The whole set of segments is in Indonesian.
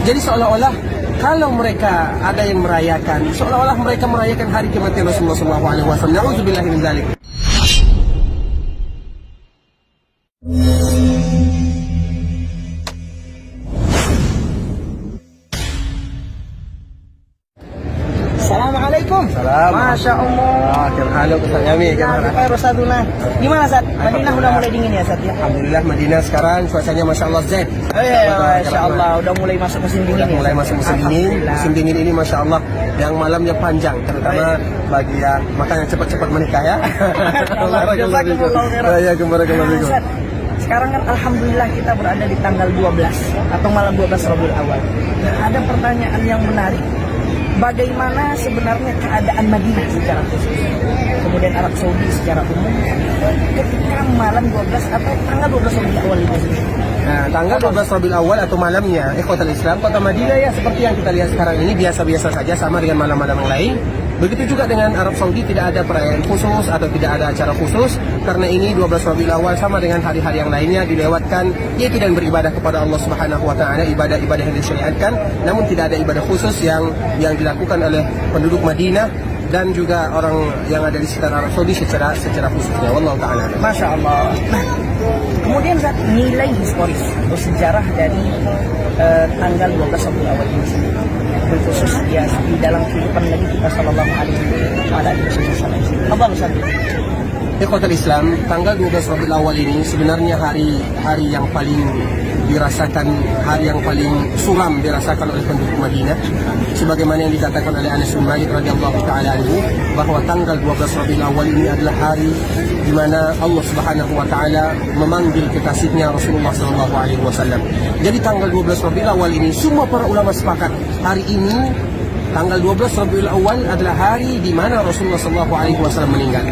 Jadi seolah-olah kalau mereka ada yang merayakan, seolah-olah mereka merayakan hari kematian Rasulullah SAW. Na'udzubillahi min dzalik. Assalamualaikum. Salam. Masya Allah. Halo Ustaz Yami. Khair Ustazuna. Gimana Ustaz? Madinah udah mulai dingin ya Ustaz ya? Alhamdulillah Madinah sekarang cuacanya Masya Allah Zaid. Masya Allah udah mulai masuk musim dingin ya. Mulai masuk musim dingin. Musim dingin ini Masya Allah yang malamnya panjang, terutama bagi yang makanya cepat-cepat menikah ya. Ya kembali. Sekarang kan Alhamdulillah kita berada di tanggal 12 atau malam 12 Rabiul Awal. Nah, ada pertanyaan yang menarik. Bagaimana sebenarnya keadaan Madinah secara khusus, kemudian Arab Saudi secara umum ketika malam 12 atau tanggal 12 Rabiul Awal ini? Nah, tanggal 12 Rabiul Awal atau malamnya Ikhwatul Islam, kota Madinah ya seperti yang kita lihat sekarang ini biasa-biasa saja sama dengan malam-malam yang lain. Begitu juga dengan Arab Saudi, tidak ada perayaan khusus atau tidak ada acara khusus karena ini 12 Rabiul Awal sama dengan hari-hari yang lainnya dilewatkan yaitu dan beribadah kepada Allah Subhanahu wa taala, ibadah-ibadah yang disyariatkan, namun tidak ada ibadah khusus yang dilakukan oleh penduduk Madinah dan juga orang yang ada di sekitar Arab Saudi secara khususnya. Wallahu taala. Masya Allah. Nah, kemudian saat nilai historis atau sejarah dari tanggal 12 Rabiul Awal ini sendiri, khusus ya di dalam kehidupan Nabi kita sallallahu alaihi wasallam. Apa Ustaz? Ikhwatul Islam, tanggal 12 Rabiul Awal ini sebenarnya hari yang paling dirasakan, hari yang paling suram dirasakan oleh penduduk Madinah. Sebagaimana yang dikatakan oleh Anas bin Malik radhiyallahu taala anhu bahwa tanggal 12 Rabiul Awal ini adalah hari di mana Allah Subhanahu wa taala memanggil kekasihnya Rasulullah sallallahu alaihi wasallam. Jadi tanggal 12 Rabiul Awal ini semua para ulama sepakat hari ini tanggal 12 Rabiul Awal adalah hari di mana Rasulullah sallallahu alaihi wasallam meninggal.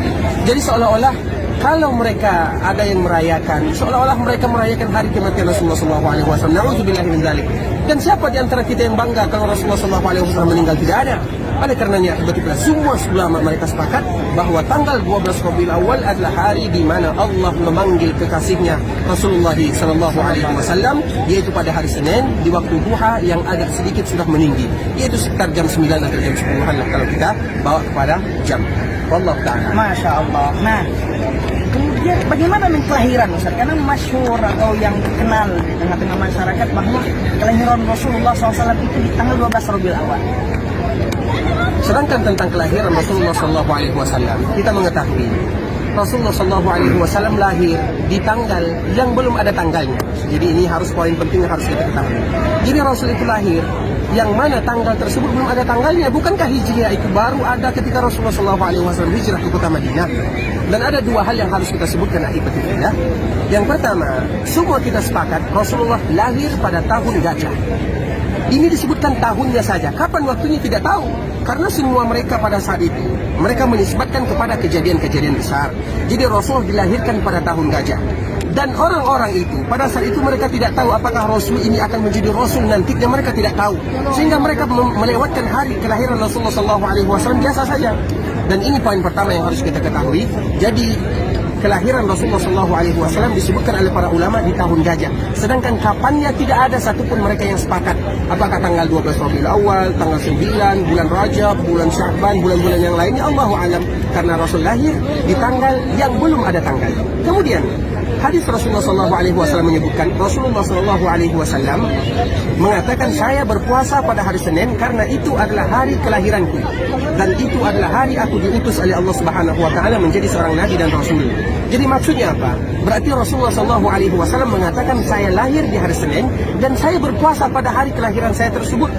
Jadi seolah-olah kalau mereka ada yang merayakan, seolah-olah mereka merayakan hari kematian Rasulullah SAW. Na'udzubillahi min dzalik. Dan siapa di antara kita yang bangga kalau Rasulullah SAW meninggal? Tidak ada. Oleh karenanya, betul semua ulama mereka sepakat bahwa tanggal 12 Rabiul Awal adalah hari di mana Allah memanggil kekasihnya Rasulullah SAW, yaitu pada hari Senin di waktu duha yang agak sedikit sudah meninggi, yaitu sekitar jam 9 atau jam 10-an lah kalau kita bawa kepada jam. Wallahu ta'ala. Masya Allah. Nah, kemudian bagaimana dengan kelahiran Ustaz? Karena masyhur atau yang dikenal di tengah-tengah masyarakat bahwa kelahiran Rasulullah SAW itu di tanggal 12 Rabiul Awal. Sedangkan tentang kelahiran Rasulullah SAW, kita mengetahui Rasulullah SAW lahir di tanggal yang belum ada tanggalnya. Jadi ini harus poin penting yang harus kita ketahui. Jadi Rasul itu lahir yang mana tanggal tersebut belum ada tanggalnya. Bukankah hijriah itu baru ada ketika Rasulullah SAW hijrah ke kota Madinah? Dan ada dua hal yang harus kita sebutkan akibatnya. Yang pertama, semua kita sepakat Rasulullah lahir pada tahun gajah. Ini disebutkan tahunnya saja. Kapan waktunya tidak tahu. Karena semua mereka pada saat itu mereka menisbatkan kepada kejadian-kejadian besar. Jadi Rasul dilahirkan pada tahun gajah. Dan orang-orang itu pada saat itu mereka tidak tahu apakah Rasul ini akan menjadi Rasul nantinya, mereka tidak tahu. Sehingga mereka melewatkan hari kelahiran Rasulullah SAW biasa saja. Dan ini poin pertama yang harus kita ketahui. Jadi kelahiran Rasulullah SAW disebutkan oleh para ulama di tahun gajah. Sedangkan kapannya tidak ada satupun mereka yang sepakat. Apakah tanggal 12 Rabiul Awal, tanggal 9, bulan Rajab, bulan Sya'ban, bulan-bulan yang lainnya, Allahu a'lam. Karena Rasul lahir di tanggal yang belum ada tanggal. Kemudian hadis Rasulullah SAW menyebutkan, Rasulullah SAW mengatakan, saya berpuasa pada hari Senin karena itu adalah hari kelahiranku dan itu adalah hari aku diutus oleh Allah Subhanahu wa taala menjadi seorang nabi dan rasul. Jadi maksudnya apa? Berarti Rasulullah SAW mengatakan saya lahir di hari Senin dan saya berpuasa pada hari kelahiran saya tersebut.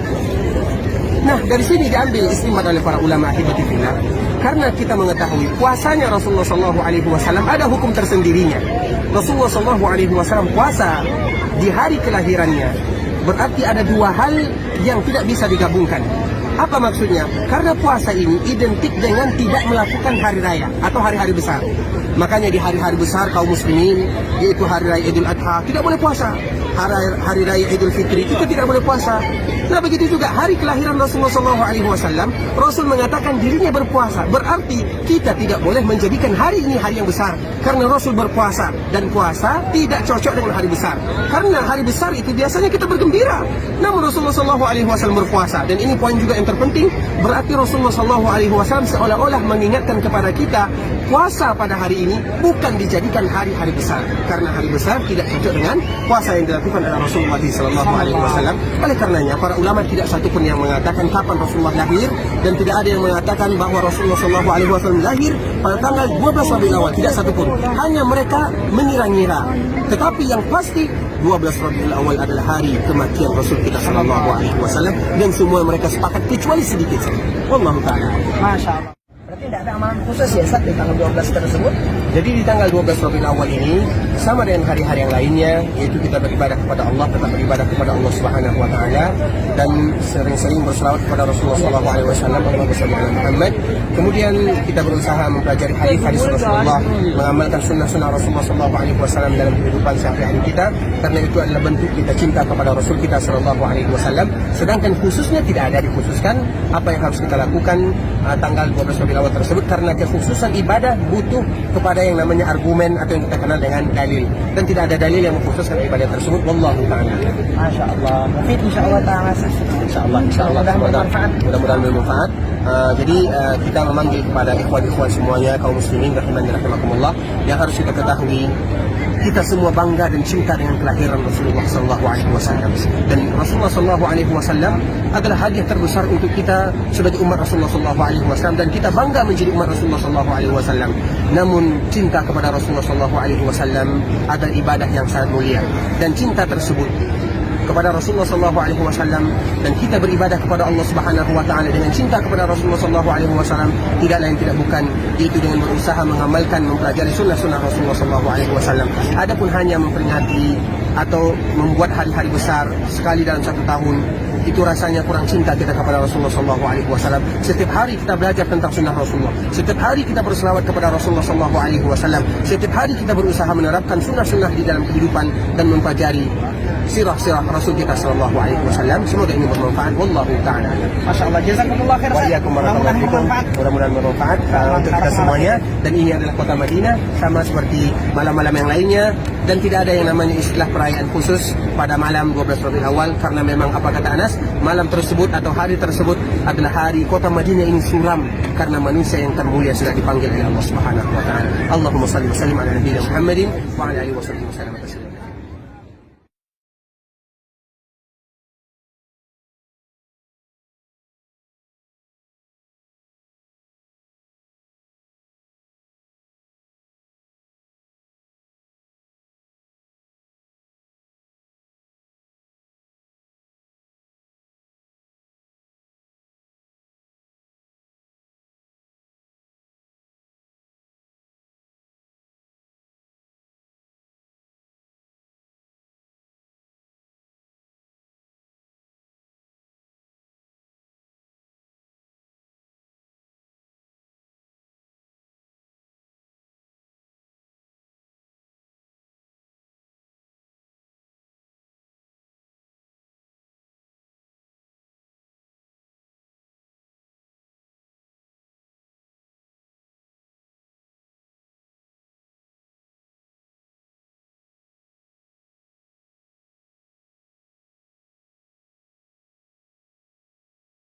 Nah, dari sini diambil istimad oleh para ulama ahibati fillah. Karena kita mengetahui puasanya Rasulullah SAW ada hukum tersendirinya. Rasulullah SAW puasa di hari kelahirannya. Berarti ada dua hal yang tidak bisa digabungkan. Apa maksudnya? Karena puasa ini identik dengan tidak melakukan hari raya atau hari-hari besar. Makanya di hari-hari besar kaum muslimin, yaitu hari raya Idul Adha, tidak boleh puasa. Hari raya Idul Fitri itu tidak boleh puasa. Nah, begitu juga hari kelahiran Rasulullah SAW, Rasul mengatakan dirinya berpuasa. Berarti kita tidak boleh menjadikan hari ini hari yang besar karena Rasul berpuasa, dan puasa tidak cocok dengan hari besar. Karena hari besar itu biasanya kita bergembira. Namun Rasulullah Rasulullah SAW berpuasa, dan ini poin juga yang terpenting, berarti Rasulullah SAW seolah-olah mengingatkan kepada kita puasa pada hari ini bukan dijadikan hari-hari besar, karena hari besar tidak cocok dengan puasa yang dilakukan oleh Rasulullah SAW. Oleh karenanya para ulama tidak satu pun yang mengatakan kapan Rasulullah lahir, dan tidak ada yang mengatakan bahwa Rasulullah SAW lahir pada tanggal 12 Rabiul Awal, tidak satu pun. Hanya mereka mengira-ngira. Tetapi yang pasti 12 Rabiul Awal adalah hari kematian Rasul kita SAW, dan semua mereka sepakat kecuali sedikit saja. Wallahu ta'ala. Masya Allah. Berarti tidak ada amalan khusus ya Ustaz di tanggal 12 tersebut? Jadi di tanggal 12 Rabiul Awal ini sama dengan hari-hari yang lainnya, yaitu kita beribadah kepada Allah, tetap beribadah kepada Allah Subhanahu wa taala, dan sering-sering berselawat kepada Rasulullah sallallahu alaihi wasallam, Allahumma shalli ala Muhammad. Kemudian kita berusaha mempelajari hadis-hadis Rasulullah, mengamalkan sunnah-sunnah Rasulullah sallallahu alaihi wasallam dalam kehidupan sehari-hari kita, karena itu adalah bentuk kita cinta kepada Rasul kita sallallahu alaihi wasallam. Sedangkan khususnya tidak ada dikhususkan apa yang harus kita lakukan tanggal 12 Rabiul Awal tersebut, karena kekhususan ibadah butuh kepada yang namanya argumen atau yang kita kenal dengan dalil, dan tidak ada dalil yang mengkhususkan ibadah tersebut. Wallahu ta'ala. Masya Allah. Mufid insyaAllah ta'ala. Insyaallah mudah-mudahan bermanfaat. Jadi kita memanggil kepada ikhwan-ikhwan semuanya, kaum muslimin rahimani rahimakumullah, yang harus kita ketahui, kita semua bangga dan cinta dengan kelahiran Rasulullah SAW. Dan Rasulullah SAW adalah hadiah terbesar untuk kita sebagai umat Rasulullah SAW, dan kita bangga menjadi umat Rasulullah SAW. Namun cinta kepada Rasulullah SAW adalah ibadah yang sangat mulia, dan cinta tersebut kepada Rasulullah SAW dan kita beribadah kepada Allah Subhanahu wa taala dengan cinta kepada Rasulullah SAW tidak lain tidak bukan yaitu dengan berusaha mengamalkan, mempelajari sunnah-sunnah Rasulullah SAW. Adapun hanya memperingati atau membuat hari-hari besar sekali dalam satu tahun, itu rasanya kurang cinta kita kepada Rasulullah SAW. Setiap hari kita belajar tentang sunnah Rasulullah, setiap hari kita berselawat kepada Rasulullah SAW, setiap hari kita berusaha menerapkan sunnah-sunnah di dalam kehidupan dan mempelajari sirah-sirah Rasul kita sallallahu alaihi wasallam. Semoga ini bermanfaat. Wallahu ta'ala. Masya Allah. Jazakumullah khair. Wa iyyakum warahmatullahi wabarakatuh. Mudah-mudahan bermanfaat untuk kita semuanya. Dan ini adalah kota Madinah, sama seperti malam-malam yang lainnya, dan tidak ada yang namanya istilah perayaan khusus pada malam 12 Rabiul Awal, karena memang apa kata Anas, malam tersebut atau hari tersebut adalah hari kota Madinah ini suram karena manusia yang termulia sudah dipanggil oleh Allah Subhanahu wa taala. Allahumma shalli wa sallim ala nabiyina Muhammadin wa ala alihi wa sahbihi wasallam.